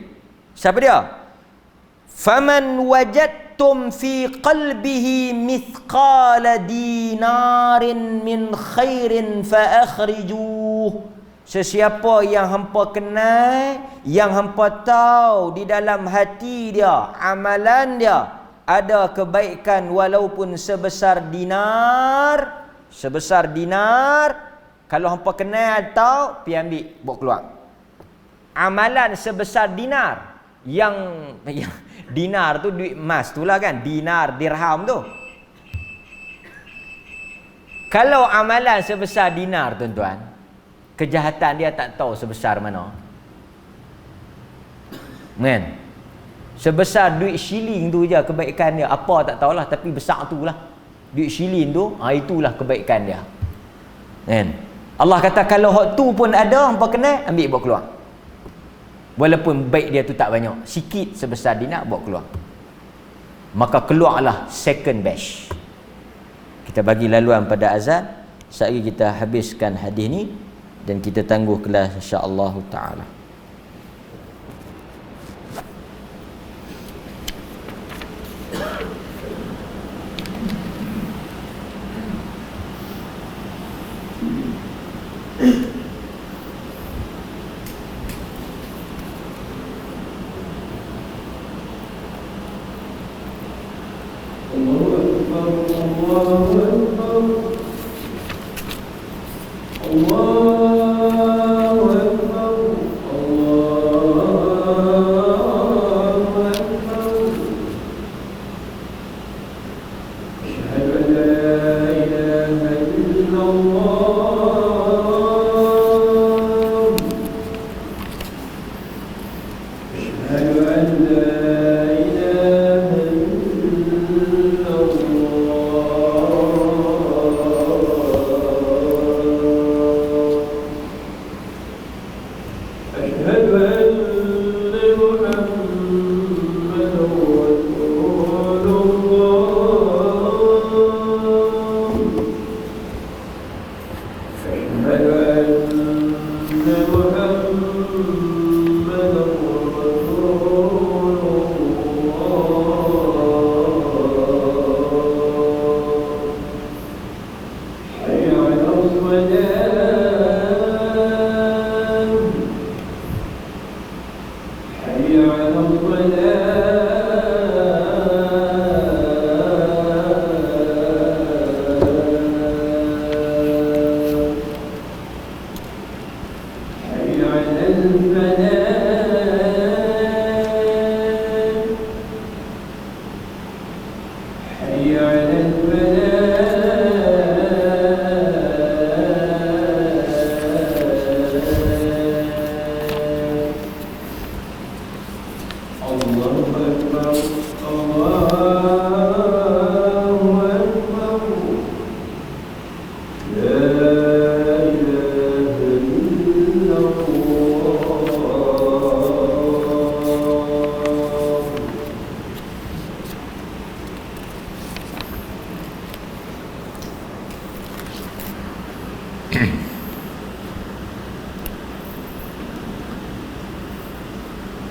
Siapa dia? Faman wajadtum fi qalbihi mithqala dinarin min khairin fa akhrijuh. Sesiapa yang hampa kenal, yang hampa tahu di dalam hati dia, amalan dia ada kebaikan walaupun sebesar dinar, kalau hampa kenal tahu, pergi ambil, bawa keluar. Amalan sebesar dinar, yang dinar tu duit emas tu lah kan, dinar, dirham tu. Kalau amalan sebesar dinar, tuan-tuan, kejahatan dia tak tahu sebesar mana. Kan? Sebesar duit shilling tu je kebaikan dia, apa tak tahulah, tapi besar tu lah. Duit shilling tu, itulah kebaikan dia. Kan? Allah kata kalau hak tu pun ada, hampa kena ambil, bawa keluar. Walaupun baik dia tu tak banyak, sikit sebesar dinar, bawa keluar. Maka keluarlah second batch. Kita bagi laluan pada azan. Sekejap lagi kita habiskan hadis ni dan kita tangguh kelas insya-Allah taala.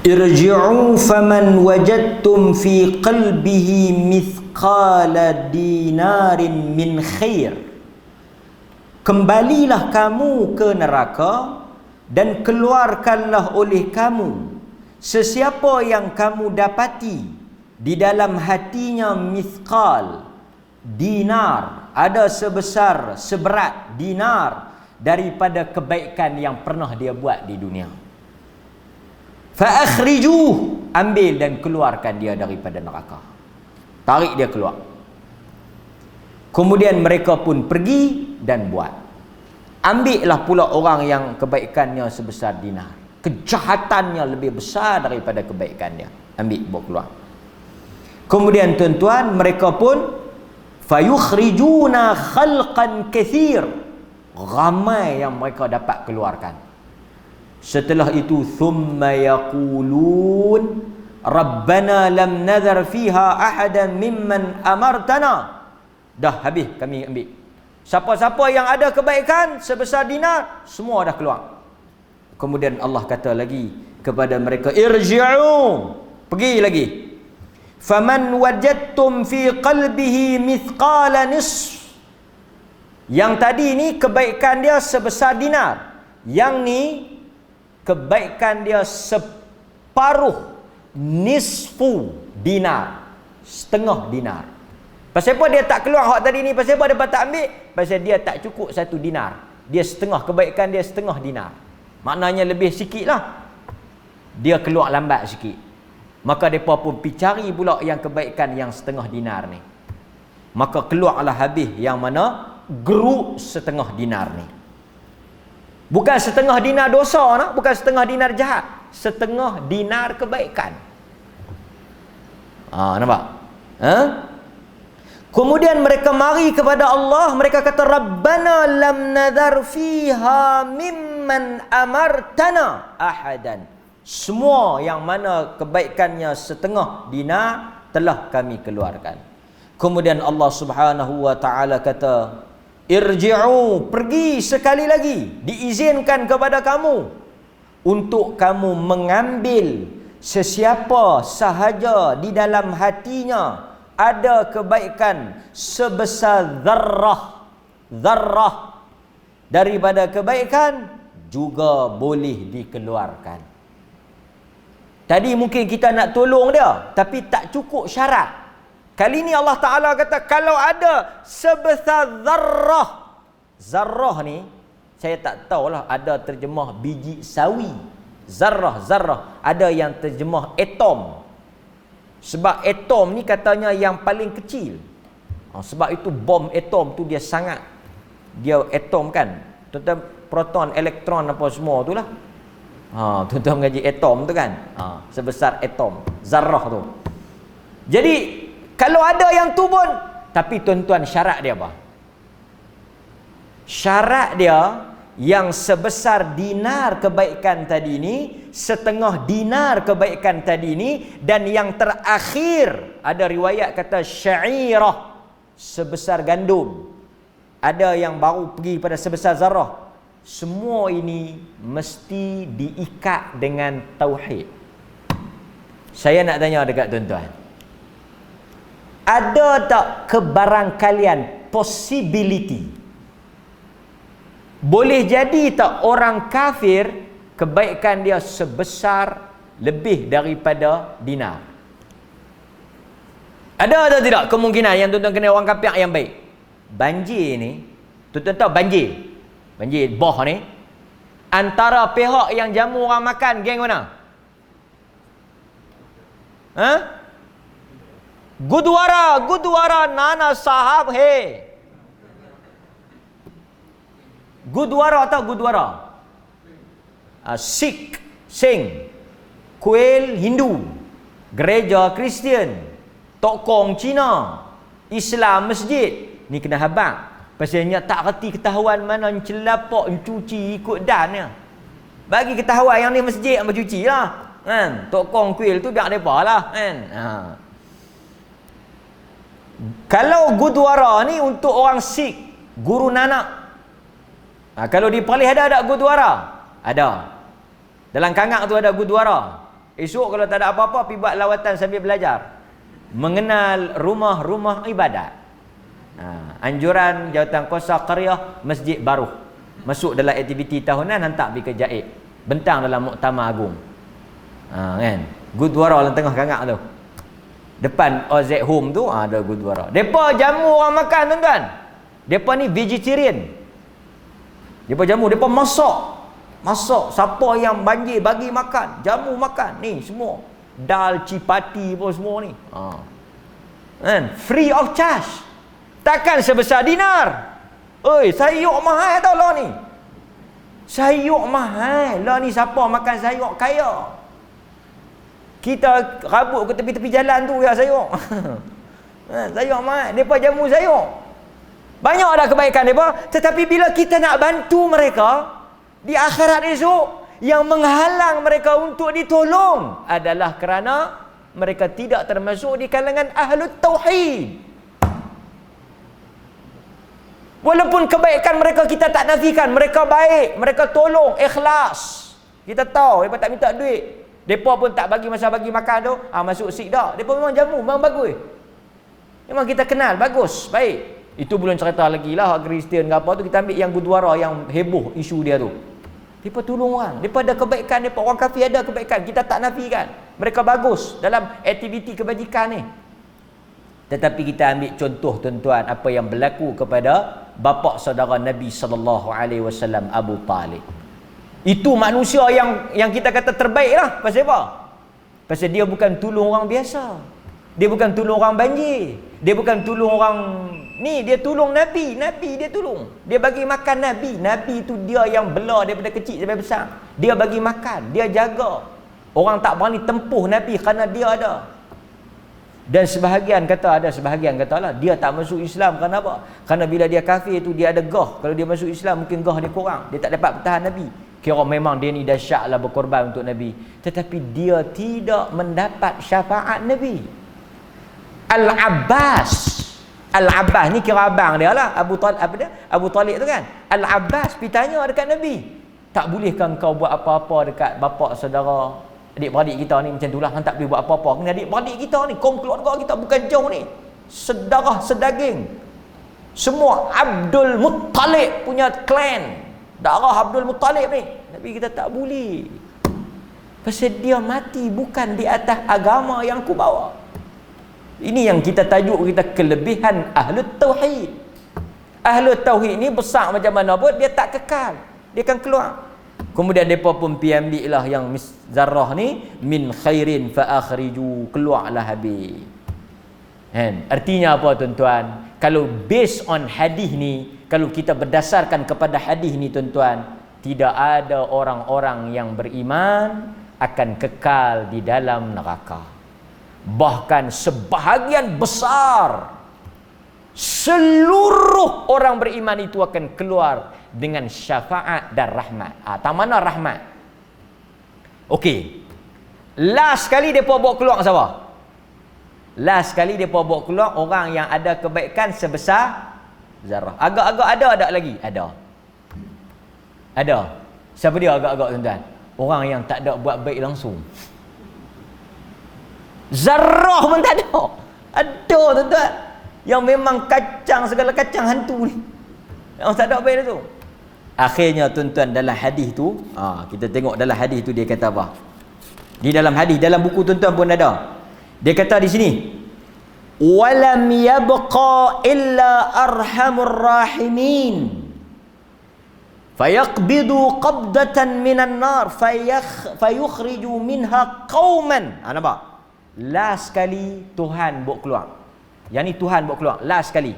Irji'u faman wajadtum fi qalbihi mithqala dinarin min khair. Kembalilah kamu ke neraka dan keluarkanlah oleh kamu sesiapa yang kamu dapati di dalam hatinya mithqal dinar, ada sebesar seberat dinar daripada kebaikan yang pernah dia buat di dunia. Fa'akhrijuh, ambil dan keluarkan dia daripada neraka. Tarik dia keluar. Kemudian mereka pun pergi dan buat. Ambillah pula orang yang kebaikannya sebesar dinar, kejahatannya lebih besar daripada kebaikannya. Ambil, bawa keluar. Kemudian tuan-tuan, mereka pun fayukhrijuna khalqan kathir. Ramai yang mereka dapat keluarkan. Setelah itu thumma yaqulun rabbana lam nadhar fiha ahadan mimman amartana. Dah habis kami ambil. Siapa-siapa yang ada kebaikan sebesar dinar, semua dah keluar. Kemudian Allah kata lagi kepada mereka, irji'u, pergi lagi. Faman wajadtum fi qalbihi mithqala nisf. Yang tadi ni kebaikan dia sebesar dinar. Yang ni kebaikan dia separuh, nisfu dinar, setengah dinar. Pasal apa dia tak keluar hak tadi ni? Pasal apa dia tak ambil? Pasal dia tak cukup 1 dinar. Dia setengah, kebaikan dia setengah dinar. Maknanya lebih sikit lah. Dia keluar lambat sikit. Maka mereka pun pergi cari pula yang kebaikan yang setengah dinar ni. Maka keluarlah habis yang mana geruk setengah dinar ni. Bukan setengah dinar dosa, nak? Bukan setengah dinar jahat, setengah dinar kebaikan. Nampak? Kemudian mereka mari kepada Allah, mereka kata Rabbana lam nadhar fiha mimman amartana ahadan. Semua yang mana kebaikannya setengah dinar telah kami keluarkan. Kemudian Allah Subhanahu wa taala kata, irji'u, pergi sekali lagi, diizinkan kepada kamu untuk kamu mengambil sesiapa sahaja di dalam hatinya ada kebaikan sebesar zarrah daripada kebaikan, juga boleh dikeluarkan. Tadi mungkin kita nak tolong dia, tapi tak cukup syarat. Kali ni Allah Ta'ala kata, kalau ada sebesar zarrah. Zarrah ni, saya tak tahulah, ada terjemah biji sawi. Zarrah. Ada yang terjemah atom. Sebab atom ni katanya yang paling kecil. Sebab itu bom atom tu dia sangat, dia atom kan. Tuan-tuan, proton, elektron apa semua tu lah. Tuan-tuan mengaji atom tu kan. Sebesar atom. Zarrah tu. Jadi, kalau ada yang tu pun, tapi tuan-tuan, syarat dia apa? Syarat dia yang sebesar dinar kebaikan tadi ni, setengah dinar kebaikan tadi ni, dan yang terakhir ada riwayat kata sya'irah, sebesar gandum. Ada yang baru pergi pada sebesar zarrah. Semua ini mesti diikat dengan tauhid. Saya nak tanya dekat tuan-tuan, ada tak kebarangkalian, possibility, boleh jadi tak orang kafir kebaikan dia sebesar lebih daripada dinar. Ada atau tidak kemungkinan yang tuan-tuan kena orang kafir yang baik? Banjir ni, tuan-tuan tahu banjir boh ni, antara pihak yang jamu orang makan, geng mana? Gurdwara nana sahab hai. Gurdwara atau Gurdwara? Sikh, Sing, kuil Hindu, gereja Kristian, tokong Cina, Islam masjid. Ni kena habang. Pasalnya tak reti ketahuan mana celapak cuci ikut dan ni. Bagi ketahuan yang ni masjid yang bercuci lah. Kan? Tokong kuil tu biar mereka lah. Kan? Kalau Gurdwara ni untuk orang Sikh, Guru Nanak. Kalau di Perlis ada Gurdwara? Ada. Dalam Kangak tu ada Gurdwara. Esok kalau tak ada apa-apa, pergi buat lawatan sambil belajar. Mengenal rumah-rumah ibadat. Anjuran Jawatan Kuasa Qaryah Masjid Baru. Masuk dalam aktiviti tahunan, hantar pergi ke Jaid. Bentang dalam Muktamar Agung. Kan? Gurdwara dalam tengah Kangak tu. Depan OZ Home tu ada Gurdwara. Depa jamu orang makan, tuan-tuan. Depa ni vegetarian. Depa jamu, depa masak. Siapa yang banjir bagi makan, jamu makan. Ni semua. Dal, cipati pun semua ni. Kan? Free of charge. Takkan sebesar dinar. Oi, sayur mahal tau lah ni. Sayur mahal. Lah ni siapa makan sayur kaya? Kita rabuk ke tepi-tepi jalan tu ya sayur. Sayur mahal. Mereka jamu sayur. Banyak ada kebaikan mereka. Tetapi bila kita nak bantu mereka, di akhirat esok, yang menghalang mereka untuk ditolong adalah kerana mereka tidak termasuk di kalangan Ahlut Tauhid. Walaupun kebaikan mereka kita tak nafikan, mereka baik, mereka tolong, ikhlas. Kita tahu, mereka tak minta duit. Mereka pun tak bagi masa bagi makan tu, masuk sik dah. Mereka memang jamu, memang bagus. Memang kita kenal, bagus, baik. Itu belum cerita lagi lah, Kristian ke apa tu, kita ambil yang Gurdwara yang heboh isu dia tu. Mereka tolong orang, mereka ada kebaikan, mereka orang kafir ada kebaikan, kita tak nafikan. Mereka bagus dalam aktiviti kebajikan ni. Tetapi kita ambil contoh tuan-tuan apa yang berlaku kepada bapa saudara Nabi SAW, Abu Talib. Itu manusia yang kita kata terbaik lah. Pasal apa? Pasal dia bukan tolong orang biasa. Dia bukan tolong orang banjir. Dia bukan tolong orang ni, dia tolong Nabi. Nabi dia tolong. Dia bagi makan Nabi. Nabi tu dia yang bela daripada kecil sampai besar. Dia bagi makan, dia jaga. Orang tak berani tempuh Nabi kerana dia ada. Dan sebahagian kata lah, dia tak masuk Islam kerana apa? Kerana bila dia kafir tu dia ada gah. Kalau dia masuk Islam mungkin gah dia kurang. Dia tak dapat bertahan Nabi. Kira memang dia ni dahsyat lah berkorban untuk Nabi. Tetapi dia tidak mendapat syafaat Nabi. Al-Abbas ni kira abang dia lah. Abu Talib tu kan. Al-Abbas pergi tanya dekat Nabi. Tak bolehkah kau buat apa-apa dekat bapa saudara adik-beradik kita ni macam itulah, tak boleh buat apa-apa. Kena adik-beradik kita ni, kaum keluarga kita bukan jauh ni. Sedarah, sedaging. Semua Abdul Muttalib punya klan. Darah Abdul Muttalib ni. Tapi kita tak boleh. Pasal dia mati bukan di atas agama yang aku bawa. Ini yang kita tajuk kita kelebihan Ahlut Tauhid. Ahlut Tauhid ni besar macam mana pun, dia tak kekal. Dia akan keluar. Kemudian mereka pun pergi ambil lah yang zarrah ni, min khairin fa akhriju, keluarlah habis. Artinya apa tuan-tuan? Kalau based on hadis ni, kalau kita berdasarkan kepada hadis ni tuan-tuan, tidak ada orang-orang yang beriman akan kekal di dalam neraka. Bahkan sebahagian besar seluruh orang beriman itu akan keluar dengan syafaat dan rahmat. Tak mana rahmat? Okey. Last kali depa bawa keluar siapa? Last kali depa bawa keluar orang yang ada kebaikan sebesar zarah. Agak-agak ada lagi? Ada. Siapa dia agak-agak tuan-tuan? Orang yang tak ada buat baik langsung. Zarah pun tak ada. Ada tuan-tuan. Yang memang kacang, segala kacang hantu ni. Yang tak ada baik tu. Akhirnya tuan-tuan dalam hadis tu, kita tengok dalam hadis tu dia kata apa? Di dalam hadis, dalam buku tuan-tuan pun ada. Dia kata di sini, walam yabqa illa arhamur rahimin fayaqbidu qabdatan minan nar fayukhriju minha qauman. Nampak? Last sekali Tuhan bawa keluar. Yang ni Tuhan bawa keluar last sekali,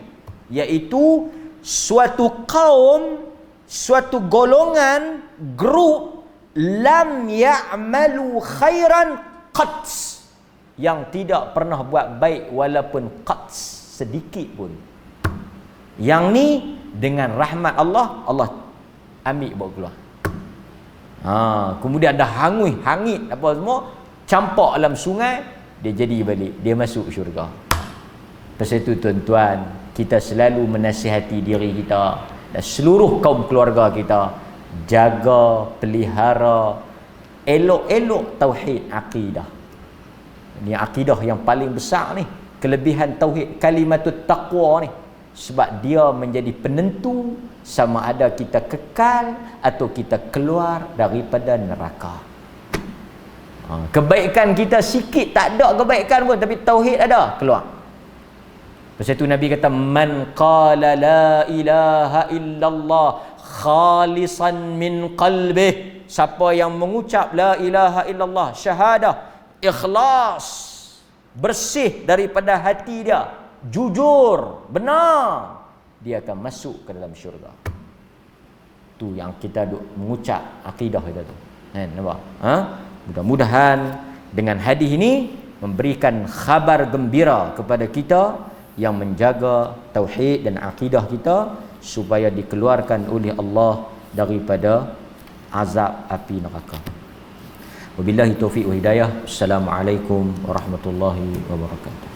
iaitu suatu kaum, suatu golongan, grup lam ya'malu khairan qat, yang tidak pernah buat baik walaupun qat, sedikit pun. Yang ni dengan rahmat Allah, Allah ambil bawa keluar. Kemudian ada hangit apa semua, campak dalam sungai, dia jadi balik, dia masuk syurga. Pasal itu tuan-tuan, kita selalu menasihati diri kita dan seluruh kaum keluarga kita, jaga, pelihara, elok-elok tauhid akidah. Ini akidah yang paling besar ni, kelebihan tauhid kalimatut taqwa ni, sebab dia menjadi penentu sama ada kita kekal atau kita keluar daripada neraka. Kebaikan kita sikit, tak ada kebaikan pun, tapi tauhid ada, keluar. Pasal itu Nabi kata, man qala la ilaha illallah khalisan min qalbih, siapa yang mengucap la ilaha illallah, syahadah, ikhlas, bersih daripada hati dia, jujur, benar, dia akan masuk ke dalam syurga. Tu yang kita duk mengucap akidah kita tu. Nampak? Mudah-mudahan dengan hadis ini memberikan khabar gembira kepada kita yang menjaga tauhid dan akidah kita supaya dikeluarkan oleh Allah daripada azab api neraka. Wabillahi taufiq wa hidayah. Assalamualaikum warahmatullahi wabarakatuh.